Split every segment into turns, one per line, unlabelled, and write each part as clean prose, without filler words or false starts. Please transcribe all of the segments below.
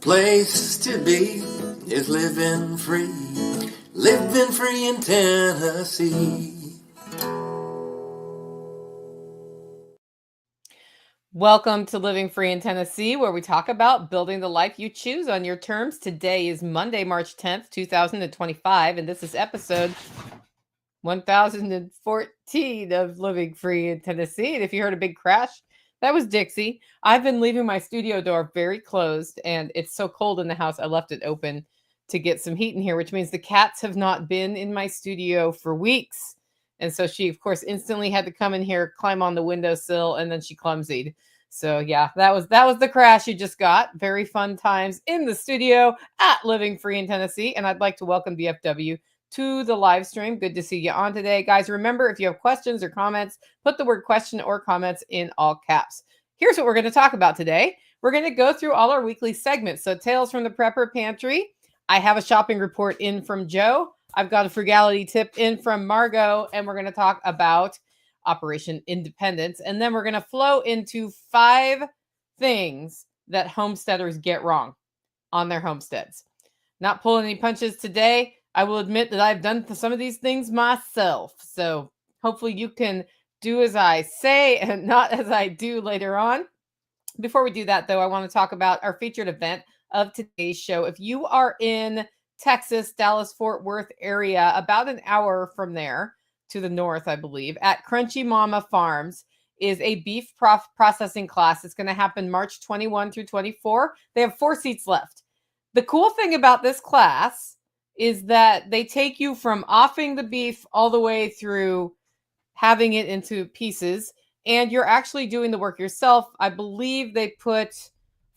place to be is living free in Tennessee.
Welcome to Living Free in Tennessee, where we talk about building the life you choose on your terms. Today is Monday, March 10th, 2025, and this is episode 1014 of Living Free in Tennessee. And if you heard a big crash, that was Dixie. I've been leaving my studio door very closed, and it's so cold in the house, I left it open to get some heat in here, which means the cats have not been in my studio for weeks. And so she, of course, instantly had to come in here, climb on the windowsill, and then she clumsied. So yeah, that was the crash you just got. Very fun times in the studio at Living Free in Tennessee. And I'd like to welcome DFW to the live stream. Good to see you on today. Guys, remember, if you have questions or comments, put the word question or comments in all caps. Here's what we're going to talk about today. We're going to go through all our weekly segments. So Tales from the Prepper Pantry. I have a shopping report in from Joe. I've got a frugality tip in from Margot, and we're going to talk about Operation Independence. And then we're going to flow into 5 things that homesteaders get wrong on their homesteads. Not pulling any punches today. I will admit that I've done some of these things myself. So hopefully you can do as I say and not as I do later on. Before we do that, though, I want to talk about our featured event of today's show. If you are in Texas, Dallas, Fort Worth area, about an hour from there to the north, I believe, at Crunchy Mama Farms is a beef processing class. It's going to happen March 21 through 24. They have 4 seats left. The cool thing about this class is that they take you from offing the beef all the way through having it into pieces, and you're actually doing the work yourself. I believe they put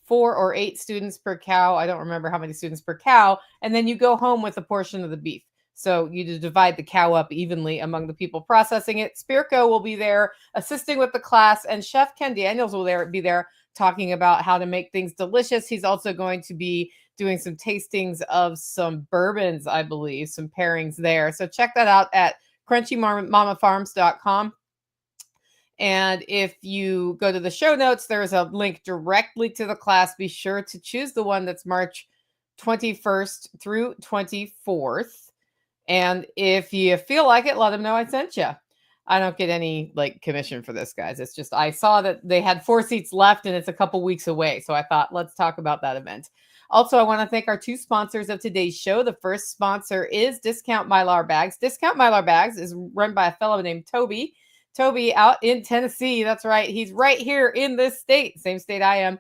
4 or 8 students per cow. I don't remember how many students per cow. And then you go home with a portion of the beef. So you just divide the cow up evenly among the people processing it. Spirko will be there assisting with the class, and Chef Ken Daniels will be there talking about how to make things delicious. He's also going to be doing some tastings of some bourbons, I believe, some pairings there. So check that out at crunchyMamaFarms.com. And if you go to the show notes, there's a link directly to the class. Be sure to choose the one that's March 21st through 24th. And if you feel like it, let them know I sent you. I don't get any commission for this, guys. It's just I saw that they had 4 seats left and it's a couple weeks away. So I thought, let's talk about that event. Also, I want to thank our 2 sponsors of today's show. The first sponsor is Discount Mylar Bags. Discount Mylar Bags is run by a fellow named Toby. Toby out in Tennessee. That's right. He's right here in this state, same state I am.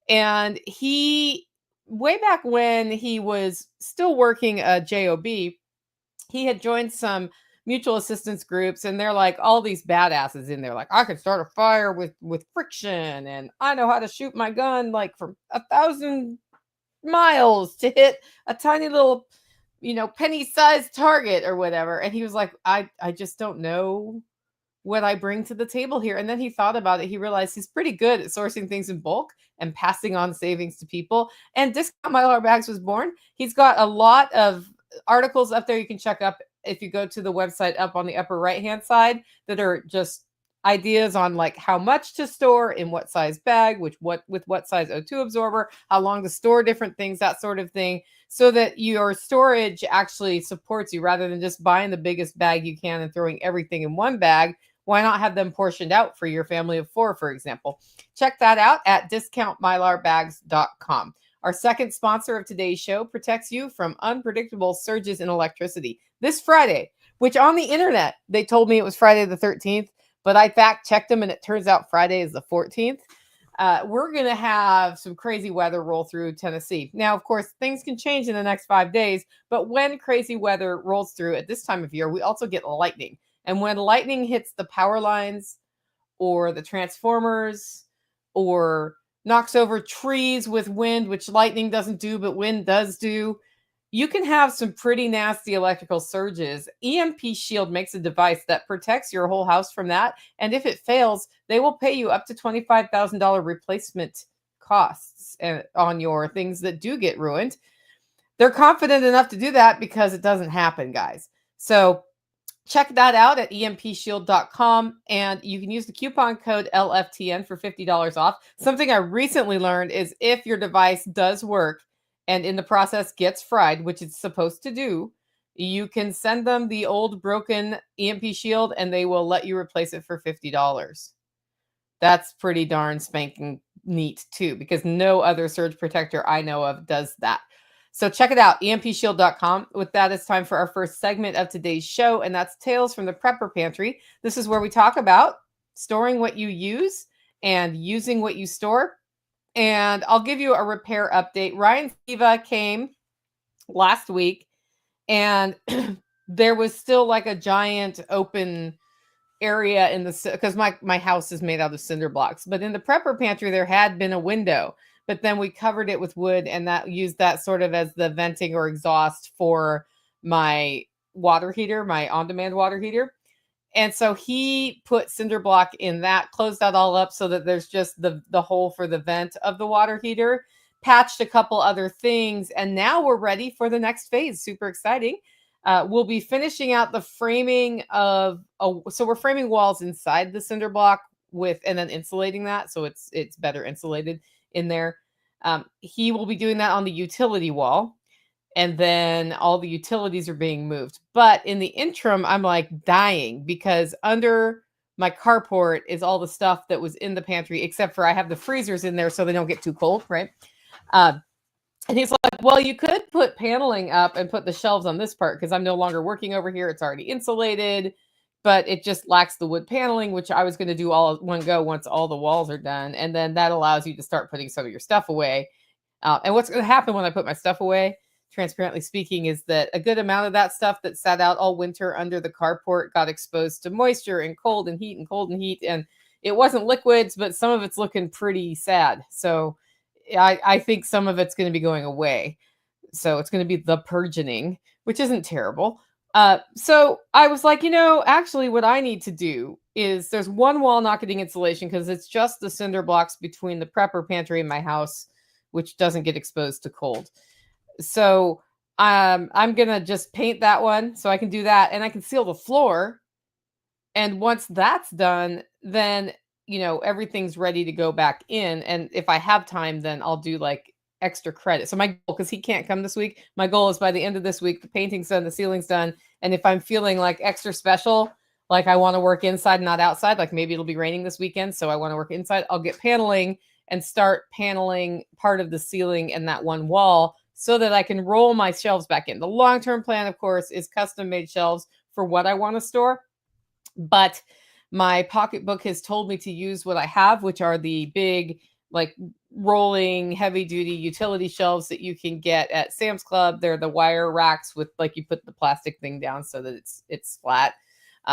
And he, way back when he was still working a JOB, he had joined some mutual assistance groups, and they're like all these badasses in there. Like, I could start a fire with friction, and I know how to shoot my gun like from 1,000 miles to hit a tiny little, penny-sized target or whatever. And he was like, I just don't know what I bring to the table here. And then he thought about it. He realized he's pretty good at sourcing things in bulk and passing on savings to people. And Discount Mylar Bags was born. He's got a lot of articles up there you can check up if you go to the website up on the upper right-hand side that are just ideas on like how much to store in what size bag, with what size O2 absorber, how long to store different things, that sort of thing, so that your storage actually supports you rather than just buying the biggest bag you can and throwing everything in one bag. Why not have them portioned out for your family of 4, for example? Check that out at discountmylarbags.com. Our second sponsor of today's show protects you from unpredictable surges in electricity. This Friday, which on the internet, they told me it was Friday the 13th, but I fact-checked them and it turns out Friday is the 14th. We're going to have some crazy weather roll through Tennessee. Now, of course, things can change in the next 5 days, but when crazy weather rolls through at this time of year, we also get lightning. And when lightning hits the power lines or the transformers or knocks over trees with wind, which lightning doesn't do, but wind does do, you can have some pretty nasty electrical surges. EMP Shield makes a device that protects your whole house from that. And if it fails, they will pay you up to $25,000 replacement costs on your things that do get ruined. They're confident enough to do that because it doesn't happen, guys. So check that out at empshield.com, and you can use the coupon code LFTN for $50 off. Something I recently learned is if your device does work and in the process gets fried, which it's supposed to do, you can send them the old broken EMP Shield and they will let you replace it for $50. That's pretty darn spanking neat too, because no other surge protector I know of does that. So check it out, empshield.com. With that, it's time for our first segment of today's show, and that's Tales from the Prepper Pantry. This is where we talk about storing what you use and using what you store. And I'll give you a repair update. Ryan Siva came last week, and there was still like a giant open area in the, because my house is made out of cinder blocks, but in the Prepper Pantry there had been a window, but then we covered it with wood and that used that sort of as the venting or exhaust for my water heater, my on-demand water heater. And so he put cinder block in that, closed that all up so that there's just the hole for the vent of the water heater, patched a couple other things, and now we're ready for the next phase. Super exciting. We'll be finishing out the framing of, so we're framing walls inside the cinder block with, and then insulating that so it's better insulated in there. He will be doing that on the utility wall, and then all the utilities are being moved. But in the interim, I'm like dying because under my carport is all the stuff that was in the pantry, except for I have the freezers in there so they don't get too cold, right? And he's like, well, you could put paneling up and put the shelves on this part because I'm no longer working over here. It's already insulated, but it just lacks the wood paneling, which I was going to do all at one go once all the walls are done. And then that allows you to start putting some of your stuff away. And what's going to happen when I put my stuff away, transparently speaking, is that a good amount of that stuff that sat out all winter under the carport got exposed to moisture and cold and heat and cold and heat. And it wasn't liquids, but some of it's looking pretty sad. So I think some of it's going to be going away. So it's going to be the purging, which isn't terrible. So I was like, actually what I need to do is there's one wall not getting insulation because it's just the cinder blocks between the Prepper Pantry and my house, which doesn't get exposed to cold. So I'm going to just paint that one so I can do that and I can seal the floor. And once that's done, then everything's ready to go back in. And if I have time, then I'll do like extra credit. So my goal, because he can't come this week, my goal is by the end of this week, the painting's done, the ceiling's done. And if I'm feeling like extra special, like I want to work inside, not outside, like maybe it'll be raining this weekend, so I want to work inside, I'll get paneling and start paneling part of the ceiling and that one wall so that I can roll my shelves back in. The long-term plan, of course, is custom-made shelves for what I want to store. But my pocketbook has told me to use what I have, which are the big, like rolling heavy duty utility shelves that you can get at Sam's Club. They're the wire racks with like you put the plastic thing down so that it's flat.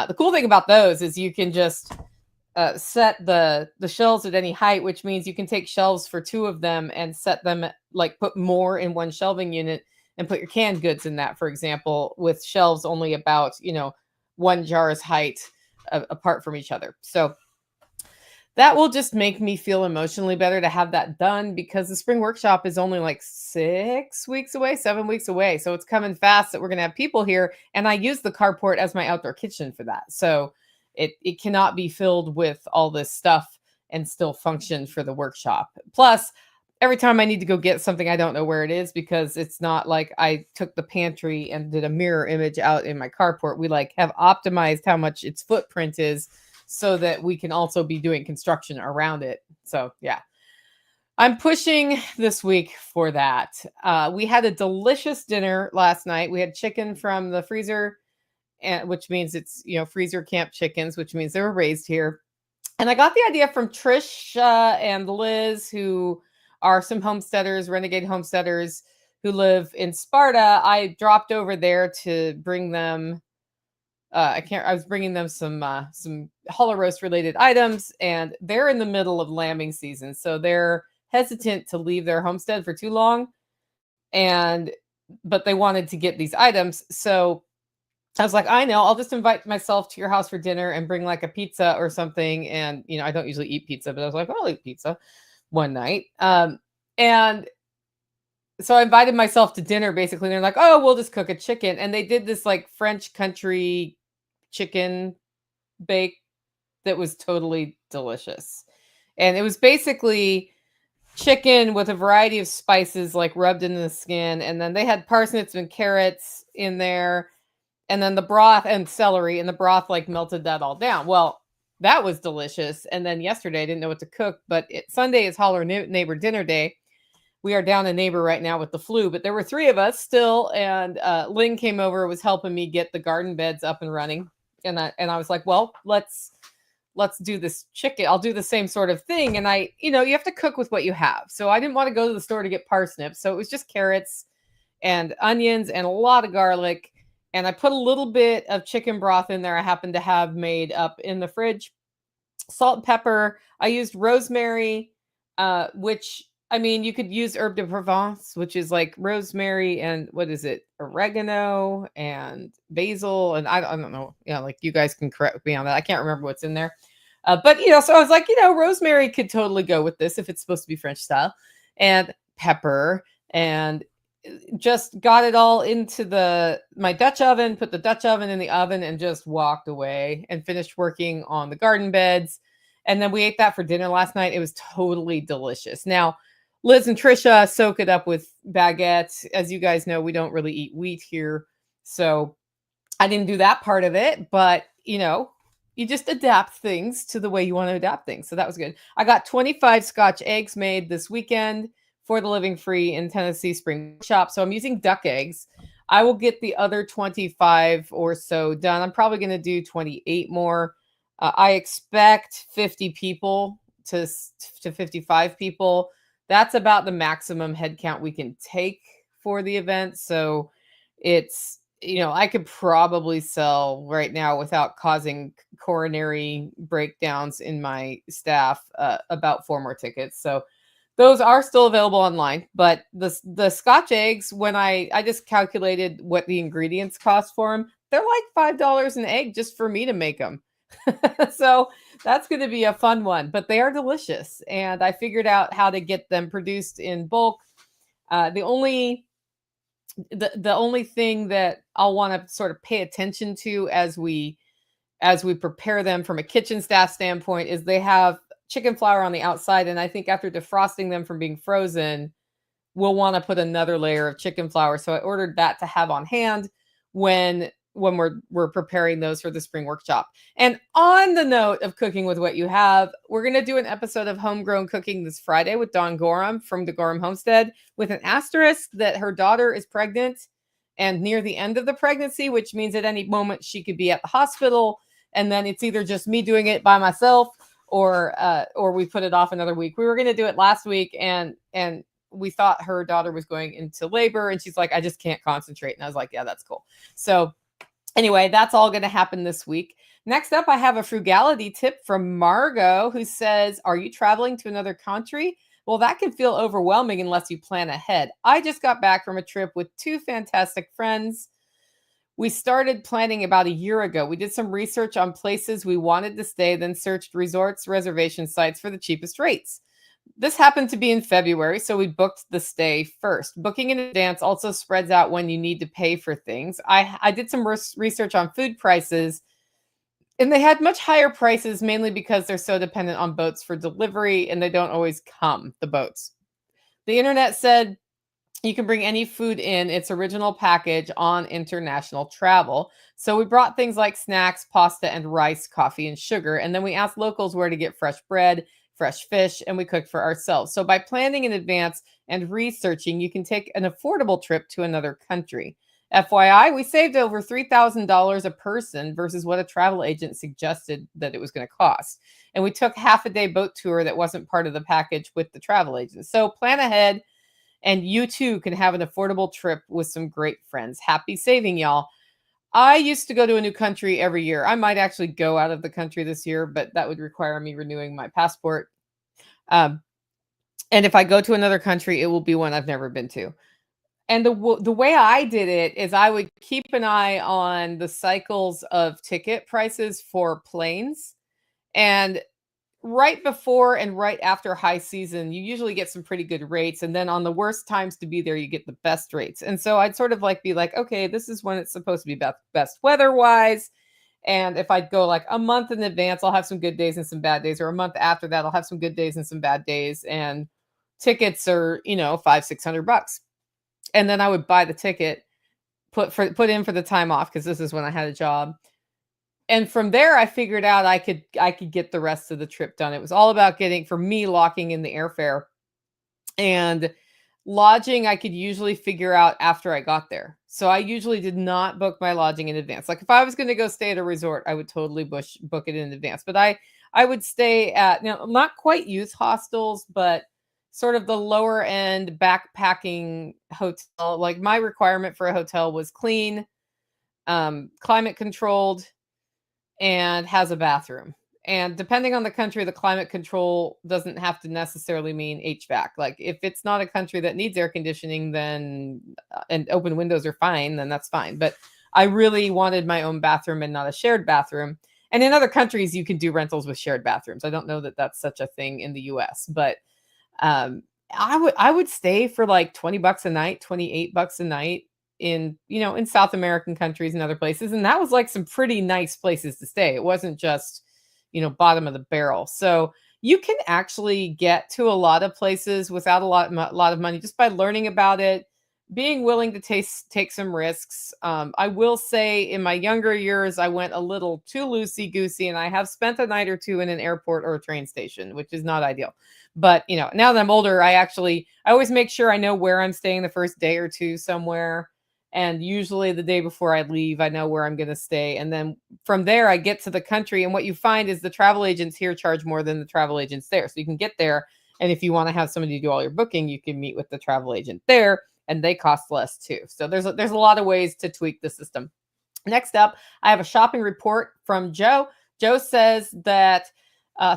The cool thing about those is you can just set the shelves at any height, which means you can take shelves for two of them and set them, like put more in one shelving unit and put your canned goods in that, for example, with shelves only about, one jar's height apart from each other. So that will just make me feel emotionally better to have that done because the spring workshop is only like 7 weeks away. So it's coming fast that we're going to have people here. And I use the carport as my outdoor kitchen for that. So it cannot be filled with all this stuff and still function for the workshop. Plus, every time I need to go get something, I don't know where it is because it's not like I took the pantry and did a mirror image out in my carport. We like have optimized how much its footprint is so that we can also be doing construction around it. So yeah, I'm pushing this week for that. We had a delicious dinner last night. We had chicken from the freezer, which means it's, freezer camp chickens, which means they were raised here. And I got the idea from Trish and Liz, who are some homesteaders, renegade homesteaders who live in Sparta. I dropped over there to bring them. I was bringing them some hollow roast related items, and they're in the middle of lambing season, so they're hesitant to leave their homestead for too long. But they wanted to get these items, so I was like, I know, I'll just invite myself to your house for dinner and bring like a pizza or something. And I don't usually eat pizza, but I was like, I'll eat pizza one night. And so I invited myself to dinner basically. And they're like, oh, we'll just cook a chicken. And they did this like French country chicken bake that was totally delicious. And it was basically chicken with a variety of spices like rubbed into the skin. And then they had parsnips and carrots in there. And then the broth and celery, and the broth like melted that all down. Well, that was delicious. And then yesterday I didn't know what to cook, but Sunday is Holler Neighbor Dinner Day. We are down a neighbor right now with the flu, but there were 3 of us still. And Lynn came over, was helping me get the garden beds up and running. And I was like, well, let's do this chicken. I'll do the same sort of thing. And you have to cook with what you have. So I didn't want to go to the store to get parsnips. So it was just carrots and onions and a lot of garlic. And I put a little bit of chicken broth in there. I happened to have made up in the fridge. Salt and pepper. I used rosemary, which, I mean, you could use herb de Provence, which is like rosemary and what is it? Oregano and basil. And I don't know. Like you guys can correct me on that. I can't remember what's in there. But, so I was like, rosemary could totally go with this if it's supposed to be French style. And pepper, and just got it all into my Dutch oven, put the Dutch oven in the oven, and just walked away and finished working on the garden beds. And then we ate that for dinner last night. It was totally delicious. Now, Liz and Trisha soak it up with baguettes. As you guys know, we don't really eat wheat here. So I didn't do that part of it, but you just adapt things to the way you want to adapt things. So that was good. I got 25 Scotch eggs made this weekend for the Living Free in Tennessee Spring Shop. So I'm using duck eggs. I will get the other 25 or so done. I'm probably going to do 28 more. I expect 50 people to 55 people. That's about the maximum head count we can take for the event. So it's, I could probably sell right now without causing coronary breakdowns in my staff about 4 more tickets. So those are still available online, but the Scotch eggs, when I just calculated what the ingredients cost for them, they're like $5 an egg just for me to make them. So that's going to be a fun one, but they are delicious. And I figured out how to get them produced in bulk. The only thing that I'll want to sort of pay attention to as we prepare them from a kitchen staff standpoint is they have chicken flour on the outside. And I think after defrosting them from being frozen, we'll want to put another layer of chicken flour. So I ordered that to have on hand when we're preparing those for the spring workshop. And on the note of cooking with what you have, we're going to do an episode of Homegrown Cooking this Friday with Dawn Gorham from the Gorham Homestead, with an asterisk that her daughter is pregnant and near the end of the pregnancy, which means at any moment she could be at the hospital. And then it's either just me doing it by myself or we put it off another week. We were going to do it last week and we thought her daughter was going into labor, and she's like, I just can't concentrate. And I was like, yeah, that's cool. So anyway, that's all going to happen this week. Next up, I have a frugality tip from Margot, who says, are you traveling to another country? Well, that can feel overwhelming unless you plan ahead. I just got back from a trip with 2 fantastic friends. We started planning about a year ago. We did some research on places we wanted to stay, then searched resorts, reservation sites for the cheapest rates. This happened to be in February, so we booked the stay first. Booking in advance also spreads out when you need to pay for things. I did some research on food prices, and they had much higher prices, mainly because they're so dependent on boats for delivery, and they don't always come, the boats. The internet said you can bring any food in its original package on international travel. So we brought things like snacks, pasta, and rice, coffee, and sugar. And then we asked locals where to get fresh bread, fresh fish, and we cooked for ourselves. So by planning in advance and researching, you can take an affordable trip to another country. FYI, we saved over $3,000 a person versus what a travel agent suggested that it was going to cost. And we took half-a-day boat tour that wasn't part of the package with the travel agent. So plan ahead, and you too can have an affordable trip with some great friends. Happy saving, y'all. I used to go to a new country every year. I might actually go out of the country this year, but that would require me renewing my passport. And if I go to another country, it will be one I've never been to. And the way I did it is I would keep an eye on the cycles of ticket prices for planes. And right before and right after high season, you usually get some pretty good rates. And then on the worst times to be there, you get the best rates. And so I'd sort of be like, okay, this is when it's supposed to be best weather-wise. And if I go like a month in advance, I'll have some good days and some bad days, or a month after that, I'll have some good days and some bad days. And tickets are, $500-600. And then I would buy the ticket, put in for the time off, because this is when I had a job. And from there, I figured out I could get the rest of the trip done. It was all about for me, locking in the airfare. And lodging, I could usually figure out after I got there. So I usually did not book my lodging in advance. Like if I was going to go stay at a resort, I would totally book it in advance. But I would stay at, not quite youth hostels, but sort of the lower end backpacking hotel. Like my requirement for a hotel was clean, climate controlled, and has a bathroom. And depending on the country, the climate control doesn't have to necessarily mean HVAC. Like if it's not a country that needs air conditioning, then and open windows are fine, then that's fine. But I really wanted my own bathroom and not a shared bathroom. And in other countries, you can do rentals with shared bathrooms. I don't know that that's such a thing in the US, but I would stay for like $20 a night, $28 a night in South American countries and other places. And that was like some pretty nice places to stay. It wasn't just, bottom of the barrel. So you can actually get to a lot of places without a lot of money, just by learning about it, being willing to take some risks. I will say in my younger years, I went a little too loosey-goosey, and I have spent a night or two in an airport or a train station, which is not ideal. But, now that I'm older, I always make sure I know where I'm staying the first day or two somewhere. And usually the day before I leave, I know where I'm going to stay. And then from there, I get to the country. And what you find is the travel agents here charge more than the travel agents there. So you can get there. And if you want to have somebody do all your booking, you can meet with the travel agent there, and they cost less too. So there's a lot of ways to tweak the system. Next up, I have a shopping report from Joe. Joe says that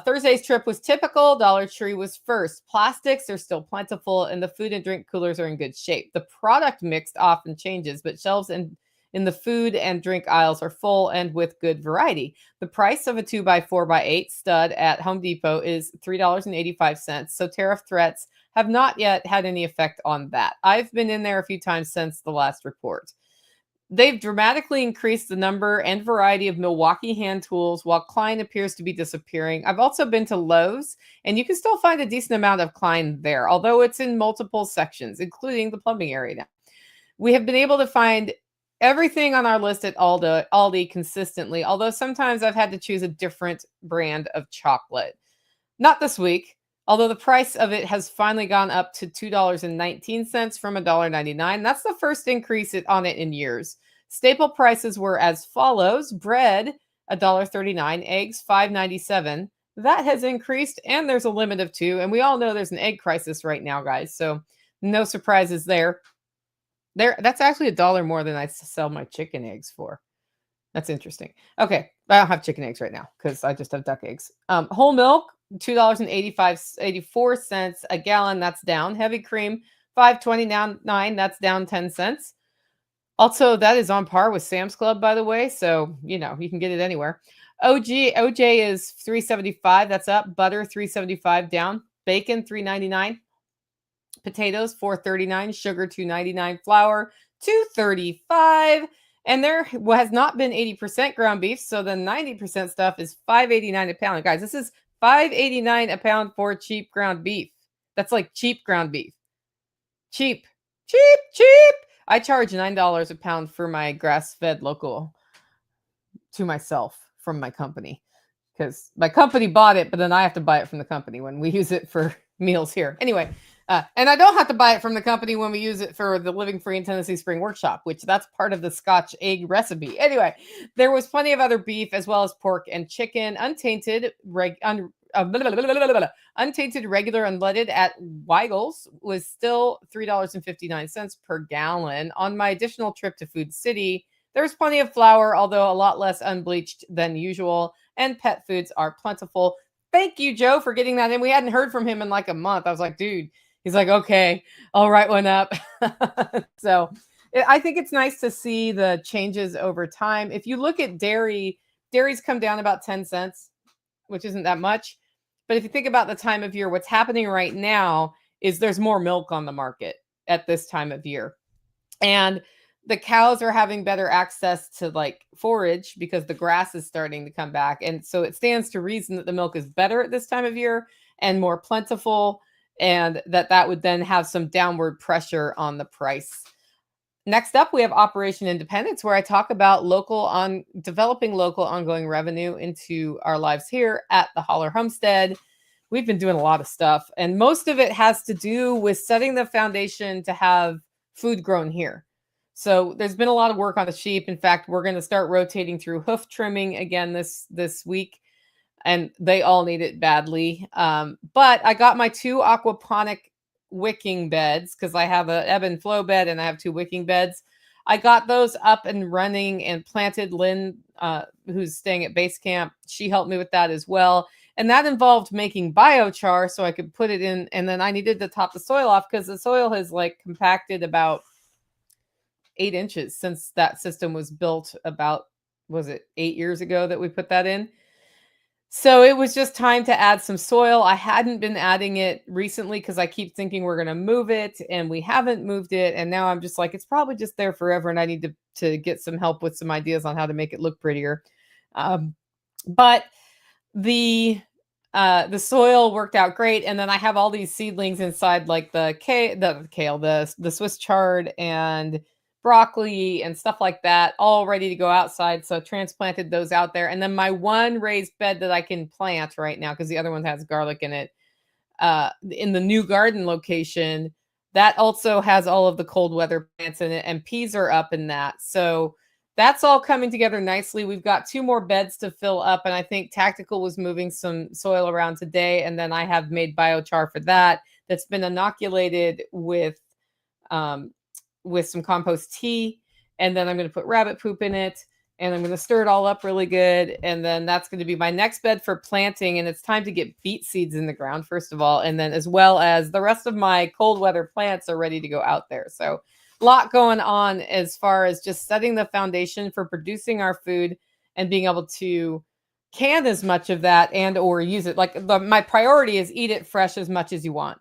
Thursday's trip was typical. Dollar Tree was first. Plastics are still plentiful, and the food and drink coolers are in good shape. The product mix often changes, but shelves in the food and drink aisles are full and with good variety. The price of a 2x4x8 stud at Home Depot is $3.85. So tariff threats have not yet had any effect on that. I've been in there a few times since the last report. They've dramatically increased the number and variety of Milwaukee hand tools, while Klein appears to be disappearing. I've also been to Lowe's, and you can still find a decent amount of Klein there, although it's in multiple sections, including the plumbing area now. We have been able to find everything on our list at Aldi consistently, although sometimes I've had to choose a different brand of chocolate. Not this week, although the price of it has finally gone up to $2.19 from $1.99. That's the first increase on it in years. Staple prices were as follows: bread, $1.39, eggs, $5.97. That has increased, and there's a limit of 2. And we all know there's an egg crisis right now, guys. So no surprises there. That's actually $1 more than I sell my chicken eggs for. That's interesting. Okay, I don't have chicken eggs right now because I just have duck eggs. Whole milk, $2.84 a gallon. That's down. Heavy cream, $5.29. That's down 10 cents. Also, that is on par with Sam's Club, by the way. So, you can get it anywhere. OJ is $3.75. That's up. Butter, $3.75, down. Bacon, $3.99. Potatoes, $4.39. Sugar, $2.99. Flour, $2.35. And there has not been 80% ground beef. So the 90% stuff is $5.89 a pound. Guys, this is $5.89 a pound for cheap ground beef. That's like cheap ground beef. Cheap. I charge $9 a pound for my grass-fed local to myself from my company, because my company bought it, but then I have to buy it from the company when we use it for meals here. Anyway, and I don't have to buy it from the company when we use it for the Living Free in Tennessee Spring Workshop, which that's part of the Scotch egg recipe. Anyway, there was plenty of other beef as well as pork and chicken, untainted, untainted regular unleaded at Weigel's was still $3.59 per gallon. On my additional trip to Food City, there's plenty of flour, although a lot less unbleached than usual, and pet foods are plentiful. Thank you, Joe, for getting that in. We hadn't heard from him in like a month. I was like, dude. He's like, okay, I'll write one up. So I think it's nice to see the changes over time. If you look at dairy's come down about 10 cents, which isn't that much. But if you think about the time of year, what's happening right now is there's more milk on the market at this time of year. And the cows are having better access to like forage because the grass is starting to come back. And so it stands to reason that the milk is better at this time of year and more plentiful, and that would then have some downward pressure on the price. Next up, we have Operation Independence, where I talk about developing local ongoing revenue into our lives here at the Holler Homestead. We've been doing a lot of stuff, and most of it has to do with setting the foundation to have food grown here. So there's been a lot of work on the sheep. In fact, we're going to start rotating through hoof trimming again this week, and they all need it badly. But I got my 2 aquaponic wicking beds because I have a ebb and flow bed and I have 2 wicking beds. I got those up and running and planted. Lynn, who's staying at base camp, she helped me with that as well. And that involved making biochar so I could put it in. And then I needed to top the soil off because the soil has like compacted about 8 inches since that system was built about, was it 8 years ago that we put that in? So it was just time to add some soil. I hadn't been adding it recently because I keep thinking we're going to move it, and we haven't moved it. And now I'm just like, it's probably just there forever, and I need to get some help with some ideas on how to make it look prettier. But the soil worked out great, and then I have all these seedlings inside, like the kale, the Swiss chard, and broccoli and stuff like that, all ready to go outside. So transplanted those out there. And then my one raised bed that I can plant right now, because the other one has garlic in it, in the new garden location, that also has all of the cold weather plants in it, and peas are up in that. So that's all coming together nicely. We've got 2 more beds to fill up, and I think Tactical was moving some soil around today, and then I have made biochar for that. That's been inoculated with some compost tea, and then I'm going to put rabbit poop in it, and I'm going to stir it all up really good, and then that's going to be my next bed for planting. And it's time to get beet seeds in the ground first of all, and then as well as the rest of my cold weather plants are ready to go out there. So a lot going on as far as just setting the foundation for producing our food and being able to can as much of that and or use it. Like my priority is eat it fresh as much as you want,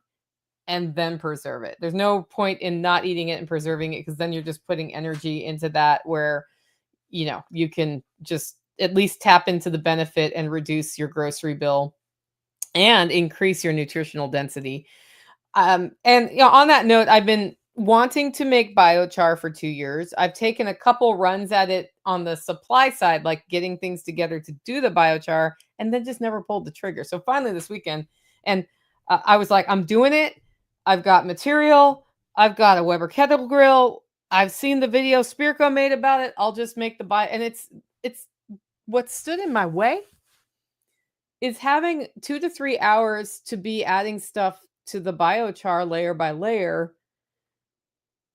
and then preserve it. There's no point in not eating it and preserving it, because then you're just putting energy into that where, you can just at least tap into the benefit and reduce your grocery bill and increase your nutritional density. And on that note, I've been wanting to make biochar for 2 years. I've taken a couple runs at it on the supply side, like getting things together to do the biochar, and then just never pulled the trigger. So finally this weekend, and I was like, I'm doing it. I've got material. I've got a Weber kettle grill. I've seen the video Spirko made about it. I'll just make the and it's what stood in my way is having 2 to 3 hours to be adding stuff to the biochar layer by layer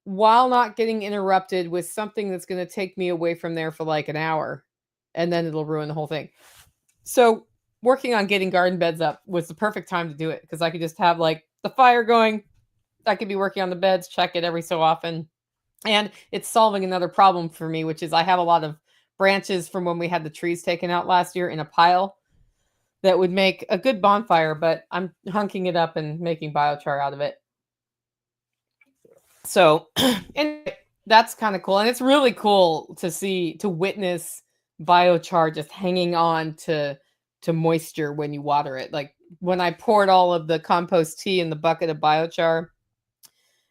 while not getting interrupted with something that's going to take me away from there for like an hour, and then it'll ruin the whole thing. So working on getting garden beds up was the perfect time to do it, because I could just have like the fire going. I could be working on the beds, check it every so often. And it's solving another problem for me, which is I have a lot of branches from when we had the trees taken out last year in a pile that would make a good bonfire, but I'm hunking it up and making biochar out of it. So anyway, that's kind of cool. And it's really cool to witness biochar just hanging on to moisture when you water it. Like when I poured all of the compost tea in the bucket of biochar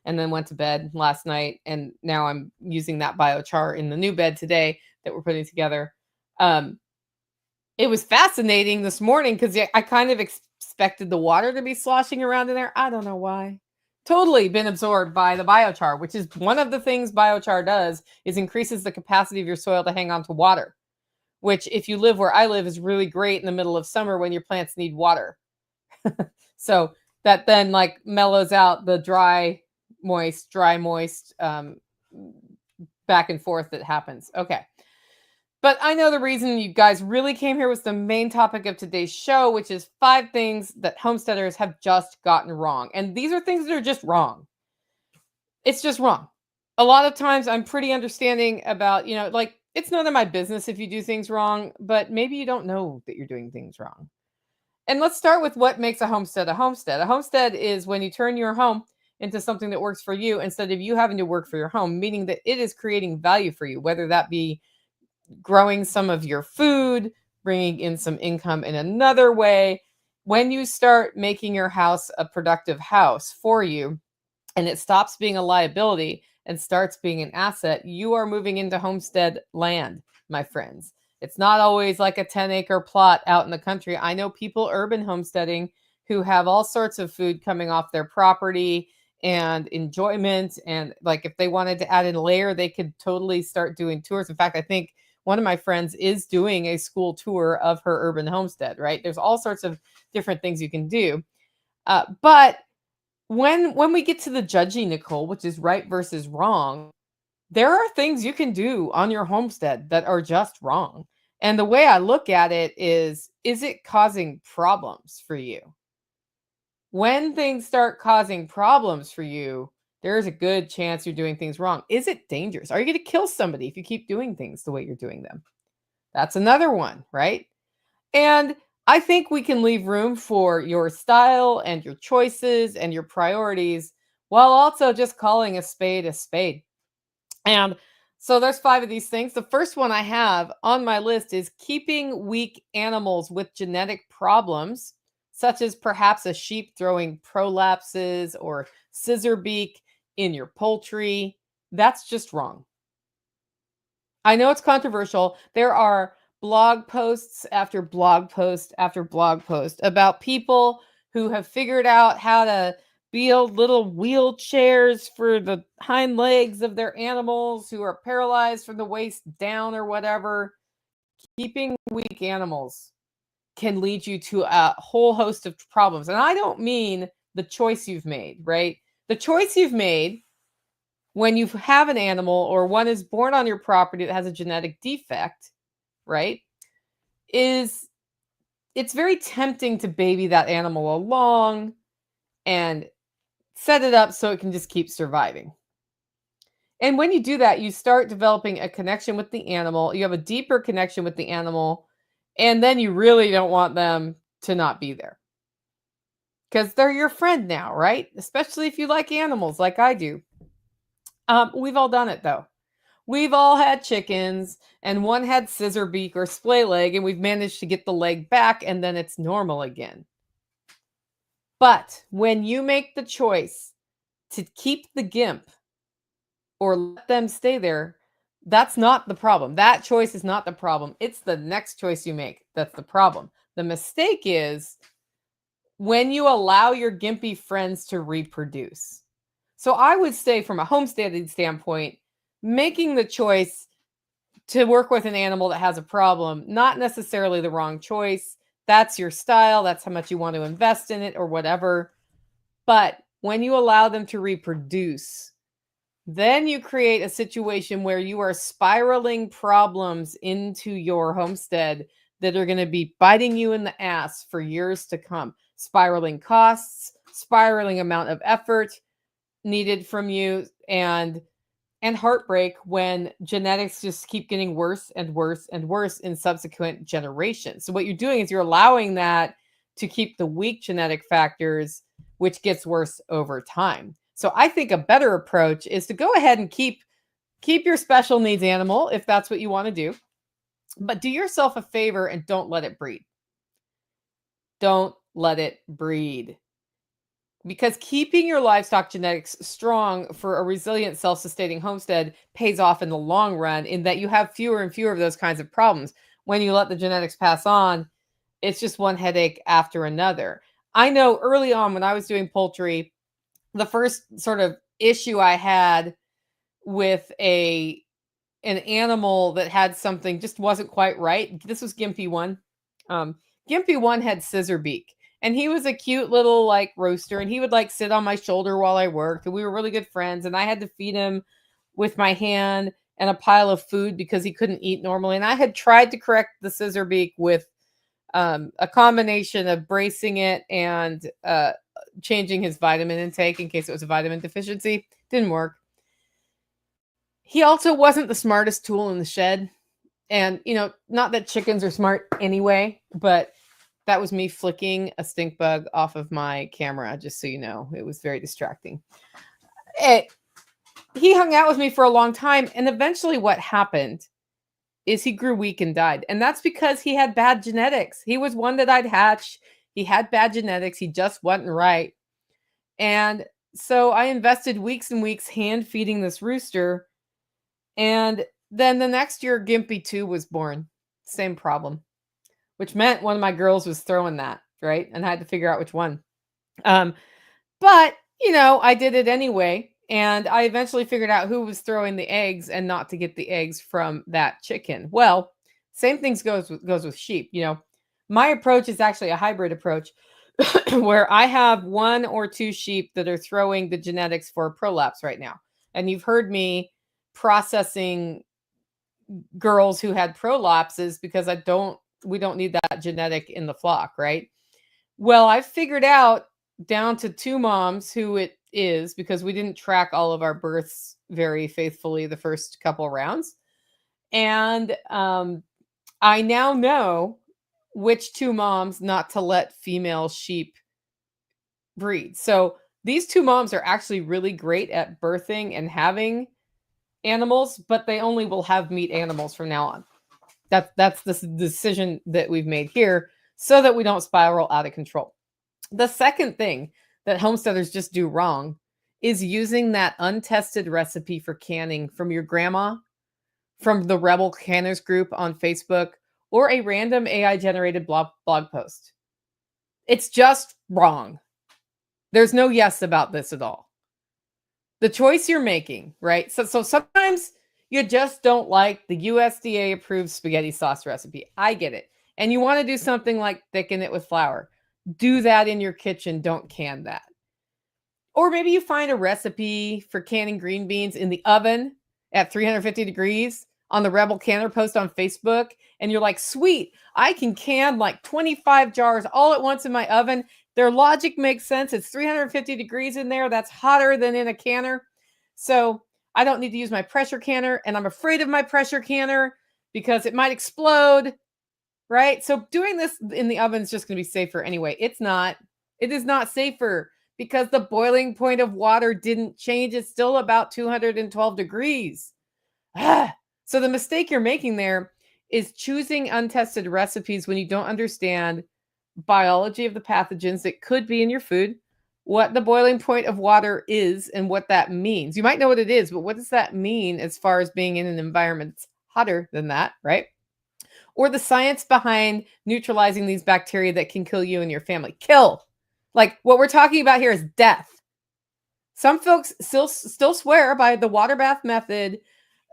and then went to bed last night, and now I'm using that biochar in the new bed today that we're putting together. It was fascinating this morning because I kind of expected the water to be sloshing around in there. I don't know why. Totally been absorbed by the biochar, which is one of the things biochar does, is increases the capacity of your soil to hang on to water, which if you live where I live is really great in the middle of summer when your plants need water. So that then like mellows out the dry, moist, back and forth that happens. Okay. But I know the reason you guys really came here was the main topic of today's show, which is 5 things that homesteaders have just gotten wrong. And these are things that are just wrong. It's just wrong. A lot of times I'm pretty understanding about, like it's none of my business if you do things wrong, but maybe you don't know that you're doing things wrong. And let's start with what makes a homestead a homestead. A homestead is when you turn your home into something that works for you instead of you having to work for your home, meaning that it is creating value for you, whether that be growing some of your food, bringing in some income in another way. When you start making your house a productive house for you and it stops being a liability and starts being an asset, you are moving into homestead land, my friends. It's not always like a 10-acre plot out in the country. I know people urban homesteading who have all sorts of food coming off their property and enjoyment. And like if they wanted to add in a layer, they could totally start doing tours. In fact, I think one of my friends is doing a school tour of her urban homestead, right? There's all sorts of different things you can do. But when we get to the judging, Nicole, which is right versus wrong, there are things you can do on your homestead that are just wrong. And the way I look at it is it causing problems for you? When things start causing problems for you, there's a good chance you're doing things wrong. Is it dangerous? Are you going to kill somebody if you keep doing things the way you're doing them? That's another one, right? And I think we can leave room for your style and your choices and your priorities while also just calling a spade a spade. And so there's 5 of these things. The first one I have on my list is keeping weak animals with genetic problems, such as perhaps a sheep throwing prolapses or scissor beak in your poultry. That's just wrong. I know it's controversial. There are blog posts after blog post after blog post about people who have figured out how to build little wheelchairs for the hind legs of their animals who are paralyzed from the waist down or whatever. Keeping weak animals can lead you to a whole host of problems. And I don't mean the choice you've made, right? The choice you've made when you have an animal or one is born on your property that has a genetic defect, right, is it's very tempting to baby that animal along and set it up so it can just keep surviving. And when you do that, you start developing a connection with the animal. You have a deeper connection with the animal, and then you really don't want them to not be there because they're your friend now, right? Especially if you like animals like I do. We've all done it though. We've all had chickens and one had scissor beak or splay leg, and we've managed to get the leg back and then it's normal again. But when you make the choice to keep the gimp or let them stay there, that's not the problem. That choice is not the problem. It's the next choice you make that's the problem. The mistake is when you allow your gimpy friends to reproduce. So I would say from a homesteading standpoint, making the choice to work with an animal that has a problem, not necessarily the wrong choice. That's your style. That's how much you want to invest in it or whatever. But when you allow them to reproduce, then you create a situation where you are spiraling problems into your homestead that are going to be biting you in the ass for years to come. Spiraling costs, spiraling amount of effort needed from you, and heartbreak when genetics just keep getting worse and worse and worse in subsequent generations. So what you're doing is you're allowing that to keep the weak genetic factors, which gets worse over time. So I think a better approach is to go ahead and keep your special needs animal if that's what you want to do, but do yourself a favor and don't let it breed. Don't let it breed. Because keeping your livestock genetics strong for a resilient, self-sustaining homestead pays off in the long run in that you have fewer and fewer of those kinds of problems. When you let the genetics pass on, it's just one headache after another. I know early on when I was doing poultry, the first sort of issue I had with an animal that had something just wasn't quite right. This was Gimpy 1. Gimpy 1 had scissor beak. And he was a cute little like rooster, and he would like sit on my shoulder while I worked, and we were really good friends, and I had to feed him with my hand and a pile of food because he couldn't eat normally. And I had tried to correct the scissor beak with a combination of bracing it and changing his vitamin intake in case it was a vitamin deficiency. Didn't work. He also wasn't the smartest tool in the shed. And, not that chickens are smart anyway, but That was me flicking a stink bug off of my camera, just so you know. It was very distracting. He hung out with me for a long time, and eventually what happened is he grew weak and died. And that's because he had bad genetics. He was one that I'd hatch. He had bad genetics. He just wasn't right. And so I invested weeks and weeks hand feeding this rooster. And then the next year, Gimpy 2 was born. Same problem, which meant one of my girls was throwing that, right? And I had to figure out which one. But, I did it anyway. And I eventually figured out who was throwing the eggs and not to get the eggs from that chicken. Well, same things goes with sheep. My approach is actually a hybrid approach where I have 1 or 2 sheep that are throwing the genetics for a prolapse right now. And you've heard me processing girls who had prolapses because we don't need that genetic in the flock, right? Well, I've figured out down to 2 moms who it is, because we didn't track all of our births very faithfully the first couple rounds. And I now know which 2 moms not to let female sheep breed. So these 2 moms are actually really great at birthing and having animals, but they only will have meat animals from now on. That's the decision that we've made here so that we don't spiral out of control. The second thing that homesteaders just do wrong is using that untested recipe for canning from your grandma, from the Rebel Canners group on Facebook, or a random AI-generated blog post. It's just wrong. There's no yes about this at all. The choice you're making, right? So sometimes you just don't like the USDA-approved spaghetti sauce recipe. I get it. And you want to do something like thicken it with flour. Do that in your kitchen. Don't can that. Or maybe you find a recipe for canning green beans in the oven at 350 degrees on the Rebel Canner post on Facebook. And you're like, sweet, I can can like 25 jars all at once in my oven. Their logic makes sense. It's 350 degrees in there. That's hotter than in a canner. So I don't need to use my pressure canner. And I'm afraid of my pressure canner because it might explode, right? So doing this in the oven is just going to be safer anyway. It's not. It is not safer because the boiling point of water didn't change. It's still about 212 degrees. So the mistake you're making there is choosing untested recipes when you don't understand biology of the pathogens that could be in your food, what the boiling point of water is, and what that means. You might know what it is, but what does that mean as far as being in an environment that's hotter than that, right? Or the science behind neutralizing these bacteria that can kill you and your family. Kill. Like what we're talking about here is death. Some folks still swear by the water bath method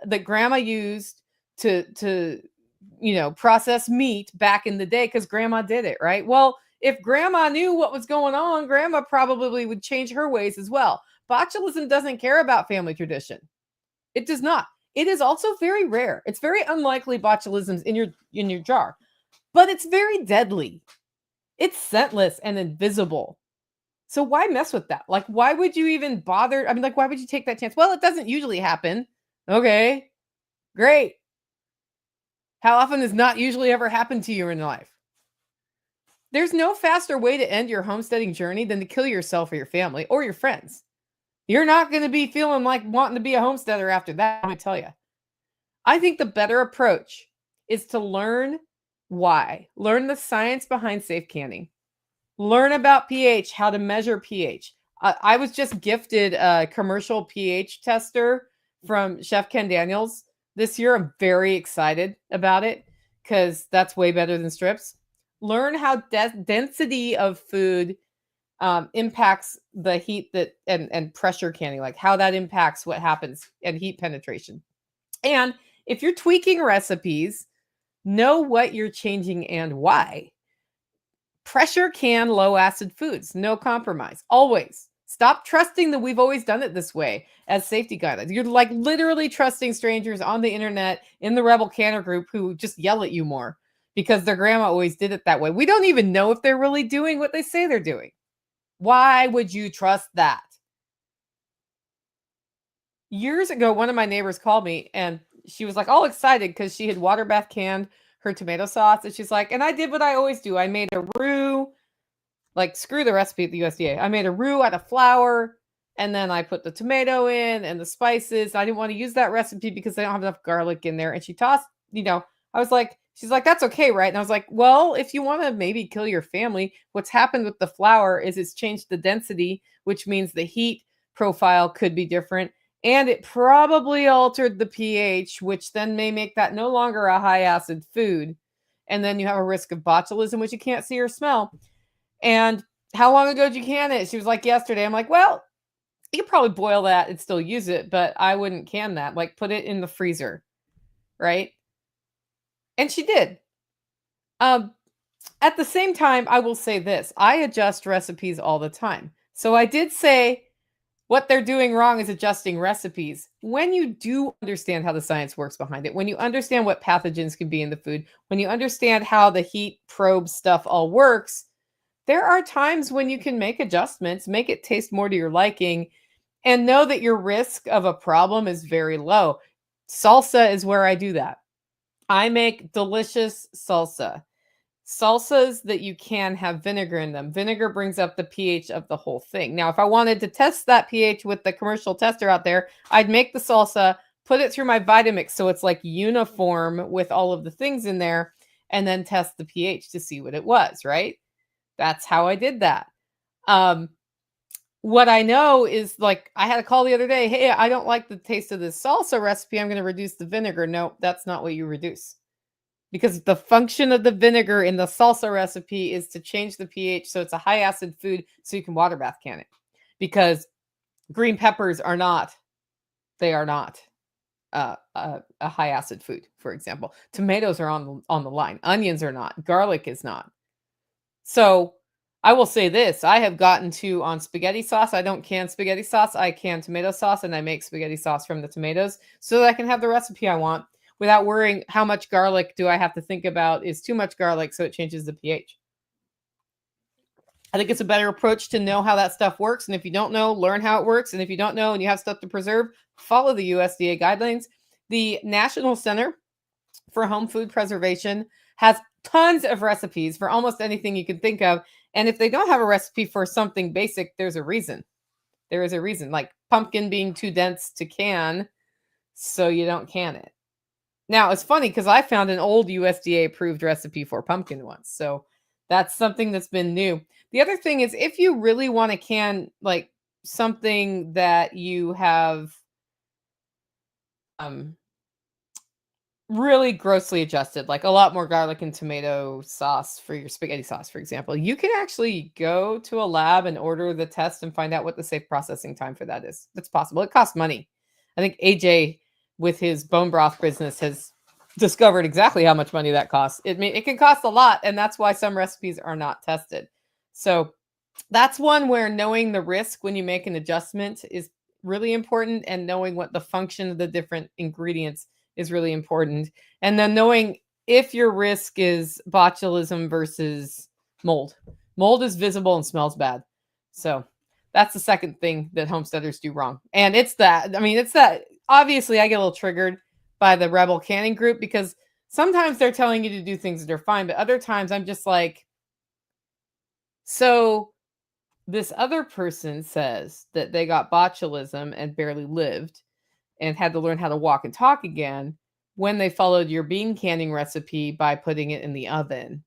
that grandma used to process meat back in the day because grandma did it, right? Well, if grandma knew what was going on, grandma probably would change her ways as well. Botulism doesn't care about family tradition. It does not. It is also very rare. It's very unlikely botulism's in your jar, but it's very deadly. It's scentless and invisible. So why mess with that? Like, why would you even bother? I mean, like, why would you take that chance? Well, it doesn't usually happen. Okay, great. How often does not usually ever happen to you in life? There's no faster way to end your homesteading journey than to kill yourself or your family or your friends. You're not going to be feeling like wanting to be a homesteader after that, let me tell you. I think the better approach is to learn why. Learn the science behind safe canning. Learn about pH, how to measure pH. I was just gifted a commercial pH tester from Chef Ken Daniels this year. I'm very excited about it because that's way better than strips. Learn how density of food impacts the heat that and pressure canning, like how that impacts what happens and heat penetration. And if you're tweaking recipes, know what you're changing and why. Pressure can low acid foods, no compromise, always. Stop trusting that we've always done it this way as safety guidelines. You're like literally trusting strangers on the internet in the Rebel Canner group who just yell at you more because their grandma always did it that way. We don't even know if they're really doing what they say they're doing. Why would you trust that? Years ago, one of my neighbors called me and she was like all excited because she had water bath canned her tomato sauce. And she's like, and I did what I always do. I made a roux, like screw the recipe at the USDA. I made a roux out of flour, and then I put the tomato in and the spices. I didn't want to use that recipe because I don't have enough garlic in there. And she tossed, I was like, she's like, that's okay, right? And I was like, well, if you want to maybe kill your family, what's happened with the flour is it's changed the density, which means the heat profile could be different. And it probably altered the pH, which then may make that no longer a high acid food. And then you have a risk of botulism, which you can't see or smell. And how long ago did you can it? She was like, yesterday. I'm like, well, you could probably boil that and still use it, but I wouldn't can that. Like, put it in the freezer, right? And she did. At the same time, I will say this. I adjust recipes all the time. So I did say what they're doing wrong is adjusting recipes. When you do understand how the science works behind it, when you understand what pathogens can be in the food, when you understand how the heat probe stuff all works, there are times when you can make adjustments, make it taste more to your liking, and know that your risk of a problem is very low. Salsa is where I do that. I make delicious salsa. Salsas that you can have vinegar in them. Vinegar brings up the pH of the whole thing. Now, if I wanted to test that pH with the commercial tester out there, I'd make the salsa, put it through my Vitamix so it's like uniform with all of the things in there, and then test the pH to see what it was, right? That's how I did that. What I know is, like, I had a call the other day. Hey, I don't like the taste of this salsa recipe. I'm going to reduce the vinegar. No, that's not what you reduce. Because the function of the vinegar in the salsa recipe is to change the pH so it's a high acid food so you can water bath can it. Because green peppers are not a high acid food, for example. Tomatoes are on the line. Onions are not. Garlic is not. So I will say this. I have gotten to on spaghetti sauce. I don't can spaghetti sauce. I can tomato sauce, and I make spaghetti sauce from the tomatoes so that I can have the recipe I want without worrying how much garlic do I have to think about is too much garlic so it changes the pH. I think it's a better approach to know how that stuff works. And if you don't know, learn how it works. And if you don't know and you have stuff to preserve, follow the USDA guidelines. The National Center for Home Food Preservation has tons of recipes for almost anything you can think of. And if they don't have a recipe for something basic, there's a reason. There is a reason, like pumpkin being too dense to can, so you don't can it. Now, it's funny because I found an old USDA approved recipe for pumpkin once. So that's something that's been new. The other thing is, if you really want to can like something that you have really grossly adjusted, like a lot more garlic and tomato sauce for your spaghetti sauce, for example, you can actually go to a lab and order the test and find out what the safe processing time for that is. That's possible. It costs money. I think AJ with his bone broth business has discovered exactly how much money that costs. It can cost a lot, and that's why some recipes are not tested. So that's one where knowing the risk when you make an adjustment is really important, and knowing what the function of the different ingredients is really important. And then knowing if your risk is botulism versus mold. Mold is visible and smells bad. So that's the second thing that homesteaders do wrong. And it's that obviously I get a little triggered by the rebel canning group because sometimes they're telling you to do things that are fine, but other times I'm just like, so this other person says that they got botulism and barely lived and had to learn how to walk and talk again when they followed your bean canning recipe by putting it in the oven.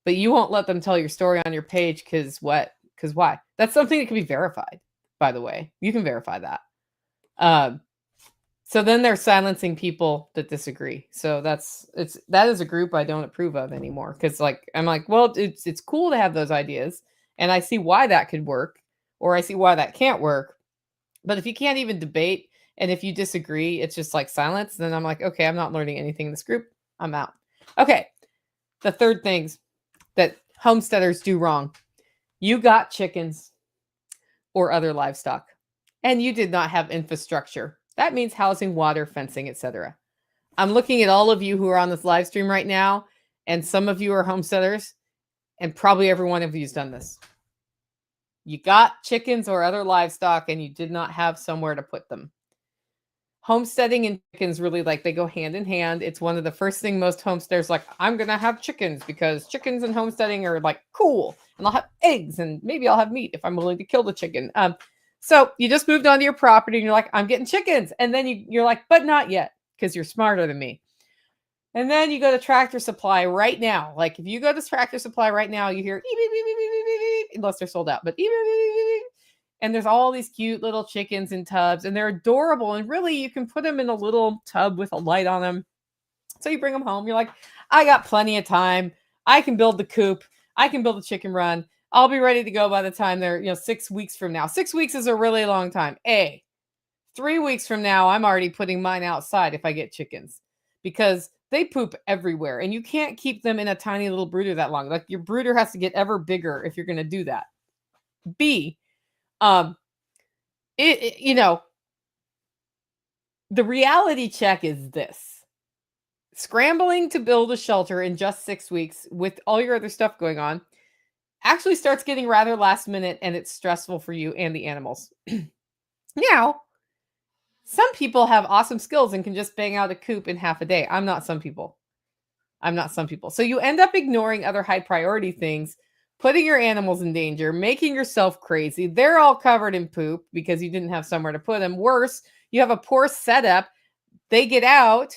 But you won't let them tell your story on your page because what? Because why? That's something that can be verified, by the way. You can verify that. So then they're silencing people that disagree. So that is a group I don't approve of anymore. Because I'm like, well, it's cool to have those ideas, and I see why that could work, or I see why that can't work. But if you can't even debate, and if you disagree, it's just like silence, then I'm like, okay, I'm not learning anything in this group. I'm out. Okay. The third things that homesteaders do wrong. You got chickens or other livestock, and you did not have infrastructure. That means housing, water, fencing, etc. I'm looking at all of you who are on this live stream right now, and some of you are homesteaders, and probably every one of you has done this. You got chickens or other livestock, and you did not have somewhere to put them. Homesteading and chickens really they go hand in hand. It's one of the first thing most homesteaders I'm going to have chickens because chickens and homesteading are cool. And I'll have eggs and maybe I'll have meat if I'm willing to kill the chicken. So you just moved onto your property and you're like, I'm getting chickens. And then you're like, but not yet because you're smarter than me. And then you go to Tractor Supply right now. If you go to Tractor Supply right now, you hear beep, beep, beep, beep, beep, beep, beep, unless they're sold out, but beep, beep, beep, beep, beep. And there's all these cute little chickens in tubs and they're adorable. And really you can put them in a little tub with a light on them. So you bring them home. You're like, I got plenty of time. I can build the coop. I can build a chicken run. I'll be ready to go by the time they're, 6 weeks from now. 6 weeks is a really long time. 3 weeks from now, I'm already putting mine outside if I get chickens because they poop everywhere and you can't keep them in a tiny little brooder that long. Your brooder has to get ever bigger if you're going to do that. B, the reality check is this. Scrambling to build a shelter in just 6 weeks with all your other stuff going on actually starts getting rather last minute and it's stressful for you and the animals. Now, some people have awesome skills and can just bang out a coop in half a day. I'm not some people. So you end up ignoring other high priority things, putting your animals in danger, making yourself crazy. They're all covered in poop because you didn't have somewhere to put them. Worse, you have a poor setup. They get out.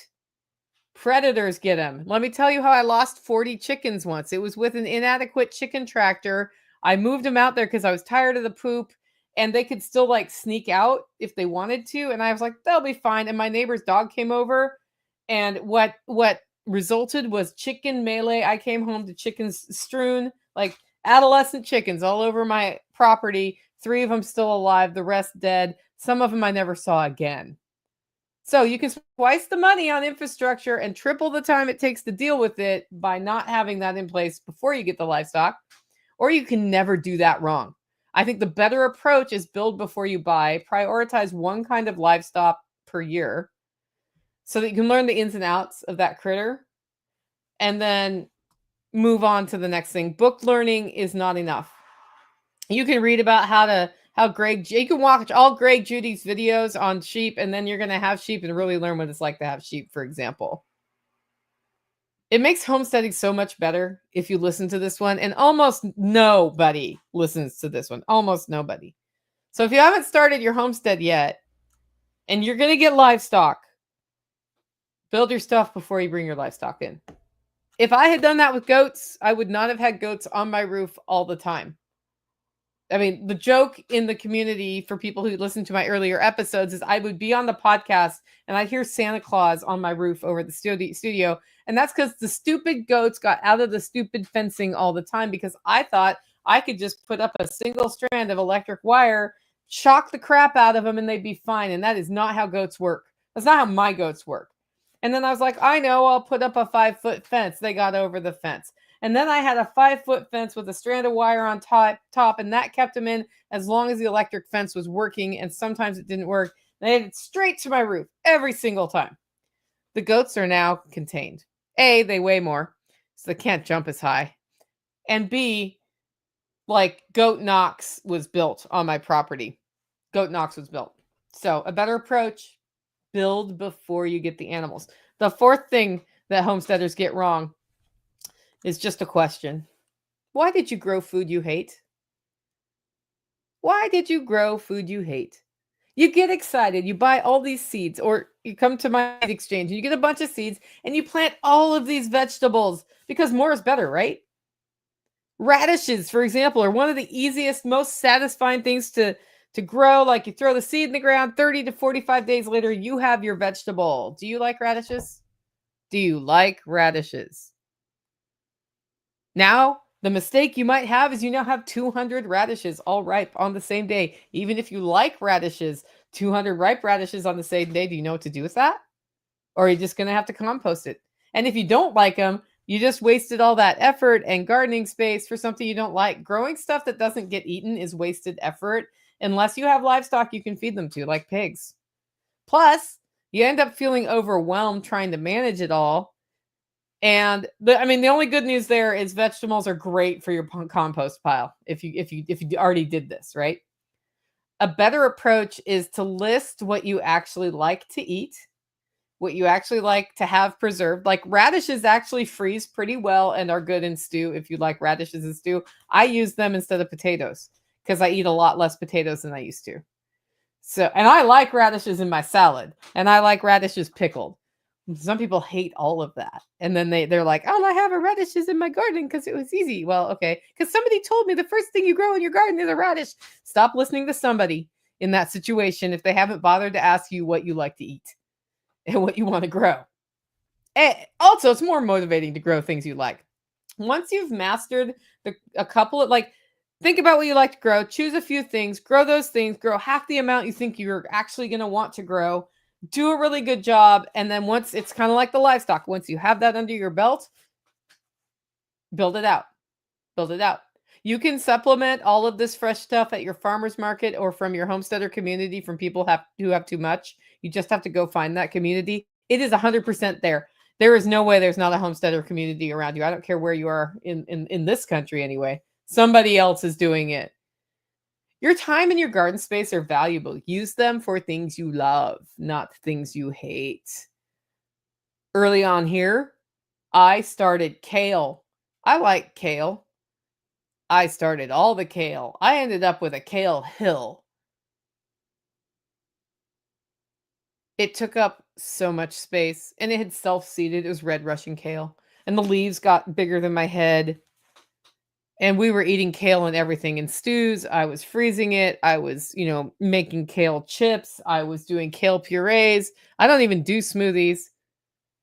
Predators get them. Let me tell you how I lost 40 chickens once. It was with an inadequate chicken tractor. I moved them out there because I was tired of the poop. And they could still sneak out if they wanted to. And I was like, they'll be fine. And my neighbor's dog came over. And what resulted was chicken melee. I came home to chickens strewn, adolescent chickens all over my property. 3 of them still alive, the rest dead. Some of them I never saw again. So you can spend twice the money on infrastructure and triple the time it takes to deal with it by not having that in place before you get the livestock. Or you can never do that wrong. I think the better approach is build before you buy, prioritize one kind of livestock per year so that you can learn the ins and outs of that critter and then move on to the next thing. Book learning is not enough. You can read about you can watch all Greg Judy's videos on sheep and then you're going to have sheep and really learn what it's like to have sheep, for example. It makes homesteading so much better if you listen to this one, and almost nobody listens to this one. Almost nobody. So if you haven't started your homestead yet, and you're going to get livestock, build your stuff before you bring your livestock in. If I had done that with goats, I would not have had goats on my roof all the time. I mean, the joke in the community for people who listen to my earlier episodes is I would be on the podcast and I'd hear Santa Claus on my roof over the studio. And that's because the stupid goats got out of the stupid fencing all the time because I thought I could just put up a single strand of electric wire, shock the crap out of them, and they'd be fine. And that is not how goats work. That's not how my goats work. And then I was like, I know, I'll put up a 5-foot fence. They got over the fence. And then I had a 5-foot fence with a strand of wire on top, and that kept them in as long as the electric fence was working, and sometimes it didn't work. They had it straight to my roof every single time. The goats are now contained. A, they weigh more, so they can't jump as high. And B, Goat Knox was built on my property. Goat Knox was built. So a better approach, build before you get the animals. The fourth thing that homesteaders get wrong is just a question. Why did you grow food you hate? Why did you grow food you hate? You get excited. You buy all these seeds, or you come to my seed exchange and you get a bunch of seeds and you plant all of these vegetables because more is better, right? Radishes, for example, are one of the easiest, most satisfying things to grow. You throw the seed in the ground, 30 to 45 days later, you have your vegetable. Do you like radishes? Do you like radishes? Now, the mistake you might have is you now have 200 radishes all ripe on the same day. Even if you like radishes, 200 ripe radishes on the same day, do you know what to do with that? Or are you just going to have to compost it? And if you don't like them, you just wasted all that effort and gardening space for something you don't like. Growing stuff that doesn't get eaten is wasted effort unless you have livestock you can feed them to, like pigs. Plus, you end up feeling overwhelmed trying to manage it all. And the only good news there is vegetables are great for your compost pile if you already did this, right? A better approach is to list what you actually like to eat, what you actually like to have preserved. Like radishes actually freeze pretty well and are good in stew if you like radishes in stew. I use them instead of potatoes because I eat a lot less potatoes than I used to. So, and I like radishes in my salad, and I like radishes pickled. Some people hate all of that. And then they're like, "Oh, I have a radishes in my garden because it was easy." Well, okay. Because somebody told me the first thing you grow in your garden is a radish. Stop listening to somebody in that situation if they haven't bothered to ask you what you like to eat and what you want to grow. And also, it's more motivating to grow things you like. Once you've mastered a couple of think about what you like to grow, choose a few things, grow those things, grow half the amount you think you're actually going to want to grow, do a really good job. And then once it's kind of like the livestock, once you have that under your belt, build it out. Build it out. You can supplement all of this fresh stuff at your farmer's market or from your homesteader community from people who have too much. You just have to go find that community. It is 100% there. There is no way there's not a homesteader community around you. I don't care where you are in this country anyway. Somebody else is doing it. Your time and your garden space are valuable. Use them for things you love, not things you hate. Early on here, I started kale. I like kale. I started all the kale. I ended up with a kale hill. It took up so much space and it had self-seeded. It was red Russian kale. And the leaves got bigger than my head. And we were eating kale and everything in stews. I was freezing it. I was, making kale chips. I was doing kale purees. I don't even do smoothies.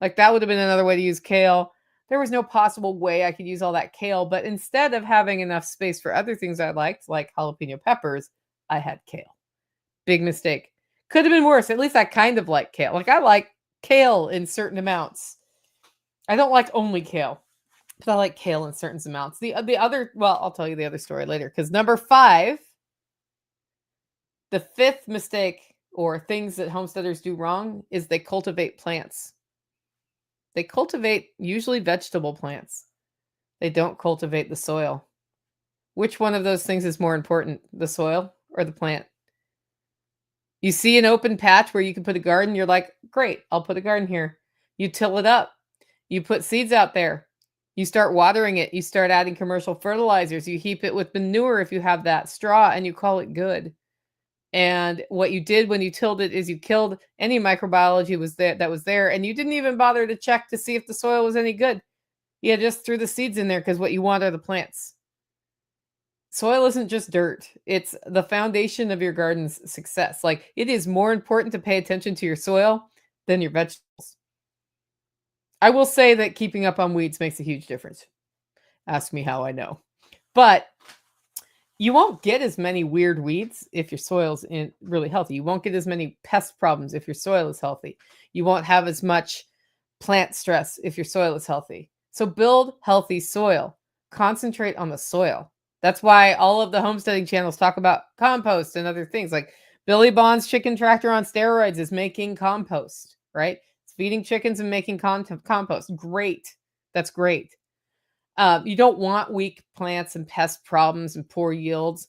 Like that would have been another way to use kale. There was no possible way I could use all that kale. But instead of having enough space for other things I liked, like jalapeno peppers, I had kale. Big mistake. Could have been worse. At least I kind of like kale. Like I like kale in certain amounts. I don't like only kale. But I like kale in certain amounts. The other, well, I'll tell you the other story later. Because number 5, the 5th mistake or things that homesteaders do wrong is they cultivate plants. They cultivate usually vegetable plants. They don't cultivate the soil. Which one of those things is more important, the soil or the plant? You see an open patch where you can put a garden, you're like, great, I'll put a garden here. You till it up. You put seeds out there. You start watering it. You start adding commercial fertilizers. You heap it with manure if you have that, straw, and you call it good. And what you did when you tilled it is you killed any microbiology that was there, and you didn't even bother to check to see if the soil was any good. You just threw the seeds in there because what you want are the plants. Soil isn't just dirt. It's the foundation of your garden's success. Like it is more important to pay attention to your soil than your vegetables. I will say that keeping up on weeds makes a huge difference. Ask me how I know. But you won't get as many weird weeds if your soil's really healthy. You won't get as many pest problems if your soil is healthy. You won't have as much plant stress if your soil is healthy. So build healthy soil. Concentrate on the soil. That's why all of the homesteading channels talk about compost and other things. Like Billy Bond's chicken tractor on steroids is making compost, right? Feeding chickens and making compost. Great. That's great. You don't want weak plants and pest problems and poor yields.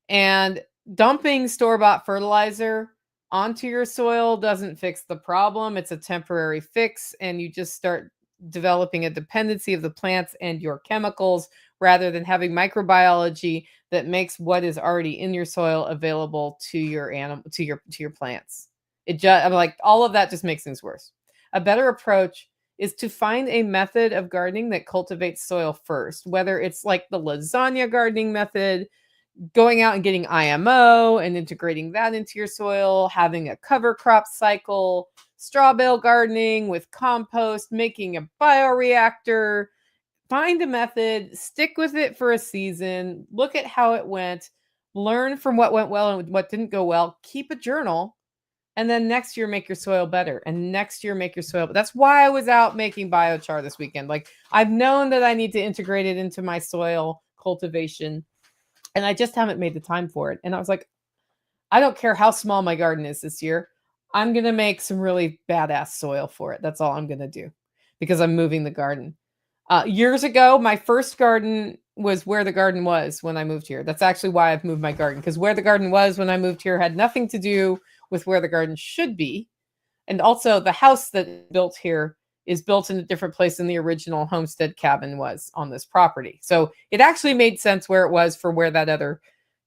And dumping store-bought fertilizer onto your soil doesn't fix the problem. It's a temporary fix, and you just start developing a dependency of the plants and your chemicals rather than having microbiology that makes what is already in your soil available to your plants. I'm like, all of that just makes things worse. A better approach is to find a method of gardening that cultivates soil first, whether it's like the lasagna gardening method, going out and getting IMO and integrating that into your soil, having a cover crop cycle, straw bale gardening with compost, making a bioreactor. Find a method, stick with it for a season, look at how it went, learn from what went well and what didn't go well, keep a journal. And then next year, make your soil better. And next year, make your soil. But that's why I was out making biochar this weekend. Like I've known that I need to integrate it into my soil cultivation. And I just haven't made the time for it. And I was like, I don't care how small my garden is this year. I'm going to make some really badass soil for it. That's all I'm going to do because I'm moving the garden. Years ago, my first garden, was where the garden was when I moved here. That's actually why I've moved my garden, because where the garden was when I moved here had nothing to do with where the garden should be. And also the house that built here is built in a different place than the original homestead cabin was on this property. So it actually made sense where it was for where that other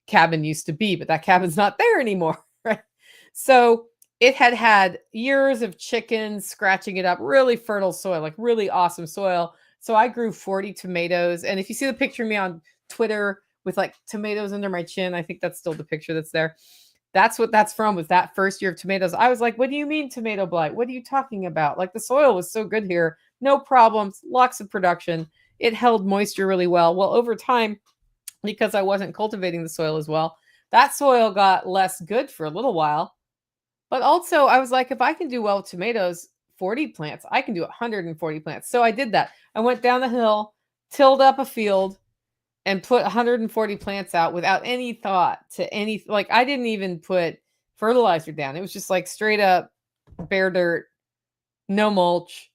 cabin used to be, but that cabin's not there anymore, right? So it had had years of chickens scratching it up, really fertile soil, like really awesome soil. So I grew 40 tomatoes. And if you see the picture of me on Twitter with like tomatoes under my chin, I think that's still the picture that's there. That's what that's from, was that first year of tomatoes. I was like, what do you mean tomato blight? What are you talking about? Like, the soil was so good here. No problems, lots of production. It held moisture really well. Well, over time, because I wasn't cultivating the soil as well, that soil got less good for a little while. But also I was like, if I can do well with tomatoes, 40 plants, I can do 140 plants. So I did that. I went down the hill, tilled up a field, and put 140 plants out without any thought to any, like, I didn't even put fertilizer down. It was just like straight up bare dirt, no mulch,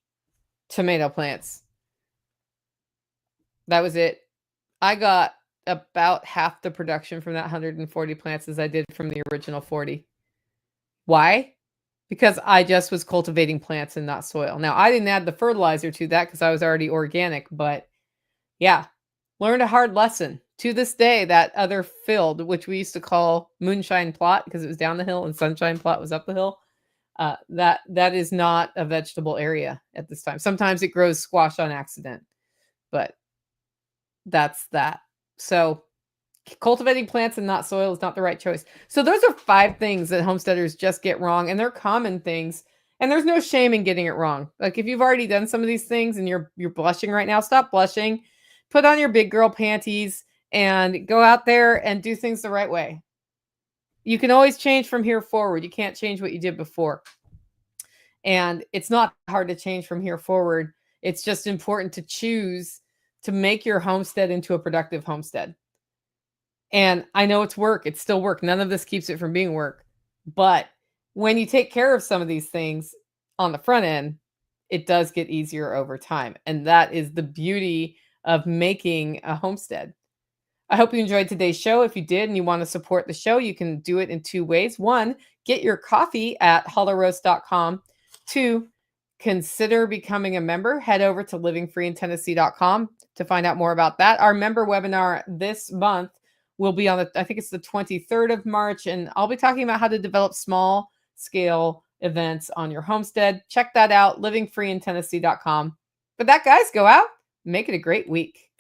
tomato plants. That was it. I got about half the production from that 140 plants as I did from the original 40. Why? Because I just was cultivating plants and not soil. Now, I didn't add the fertilizer to that because I was already organic, but yeah, learned a hard lesson. To this day, that other field, which we used to call Moonshine Plot because it was down the hill and Sunshine Plot was up the hill, that is not a vegetable area at this time. Sometimes it grows squash on accident, but that's that. So cultivating plants and not soil is not the right choice. So those are 5 things that homesteaders just get wrong, and they're common things. And there's no shame in getting it wrong. Like, if you've already done some of these things and you're blushing right now, stop blushing. Put on your big girl panties and go out there and do things the right way. You can always change from here forward. You can't change what you did before. And it's not hard to change from here forward. It's just important to choose to make your homestead into a productive homestead. And I know it's work. It's still work. None of this keeps it from being work. But when you take care of some of these things on the front end, it does get easier over time. And that is the beauty of making a homestead. I hope you enjoyed today's show. If you did and you want to support the show, you can do it in 2 ways. 1, get your coffee at hollowroast.com. 2, consider becoming a member. Head over to livingfreeintennessee.com to find out more about that. Our member webinar this month will be on I think it's the 23rd of March, and I'll be talking about how to develop small scale events on your homestead. Check that out, livingfreeintennessee.com. But that, guys, go out, make it a great week.